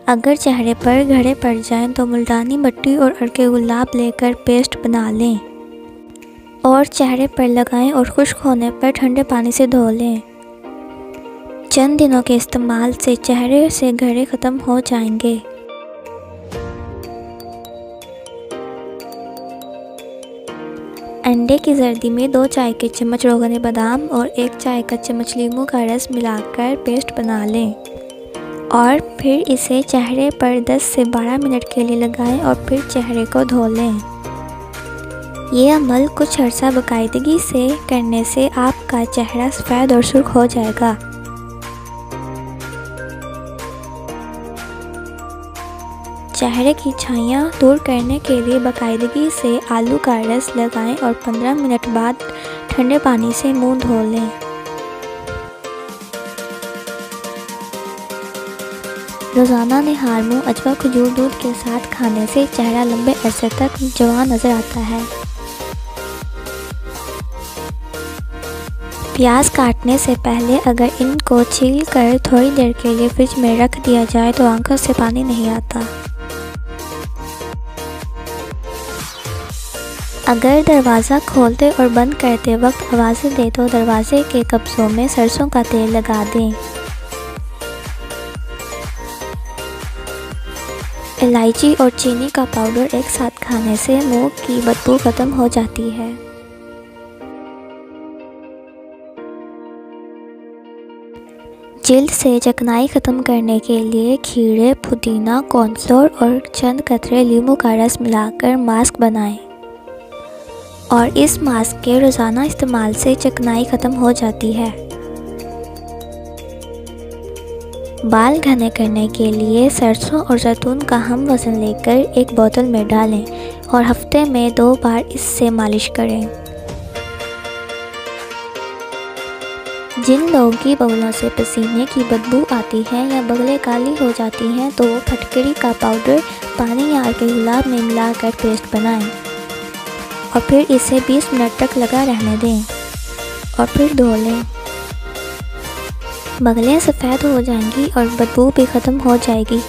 अगर चेहरे पर घड़े पड़ जाएं तो मुल्तानी मिट्टी और अर्के गुलाब लेकर पेस्ट बना लें और चेहरे पर लगाएं और खुश्क होने पर ठंडे पानी से धो लें। चंद दिनों के इस्तेमाल से चेहरे से घड़े ख़त्म हो जाएंगे। अंडे की जर्दी में 2 चाय के चम्मच रोगन बादाम और 1 चाय का चम्मच लीमू का रस मिलाकर पेस्ट बना लें और फिर इसे चेहरे पर 10 से 12 मिनट के लिए लगाएं और फिर चेहरे को धो लें। ये अमल कुछ अर्सा बाकायदगी से करने से आपका चेहरा सफ़ेद और सुर्ख हो जाएगा। चेहरे की छाइयाँ दूर करने के लिए बाकायदगी से आलू का रस लगाएं और 15 मिनट बाद ठंडे पानी से मुंह धो लें। रोज़ाना निहार मुँह अजवा खजूर दूध के साथ खाने से चेहरा लंबे अरसे तक जवान नज़र आता है। प्याज काटने से पहले अगर इनको छील कर थोड़ी देर के लिए फ्रिज में रख दिया जाए तो आंखों से पानी नहीं आता। अगर दरवाज़ा खोलते और बंद करते वक्त आवाज़ें दे तो दरवाजे के कब्ज़ों में सरसों का तेल लगा दें। इलायची और चीनी का पाउडर एक साथ खाने से मुंह की बदबू ख़त्म हो जाती है। जिल्द से चिकनाई ख़त्म करने के लिए खीरे, पुदीना, कॉर्नफ्लोर और चंद कतरे लीमू का रस मिलाकर मास्क बनाएं और इस मास्क के रोज़ाना इस्तेमाल से चिकनाई ख़त्म हो जाती है। बाल घने करने के लिए सरसों और जैतून का हम वज़न लेकर एक बोतल में डालें और हफ्ते में 2 बार इससे मालिश करें। जिन लोगों की बगलों से पसीने की बदबू आती है या बगलें काली हो जाती हैं तो वो फटकरी का पाउडर पानी या अर्के गुलाब में मिलाकर पेस्ट बनाएं और फिर इसे 20 मिनट तक लगा रहने दें और फिर धो लें। बगलें सफ़ेद हो जाएंगी और बदबू भी ख़त्म हो जाएगी।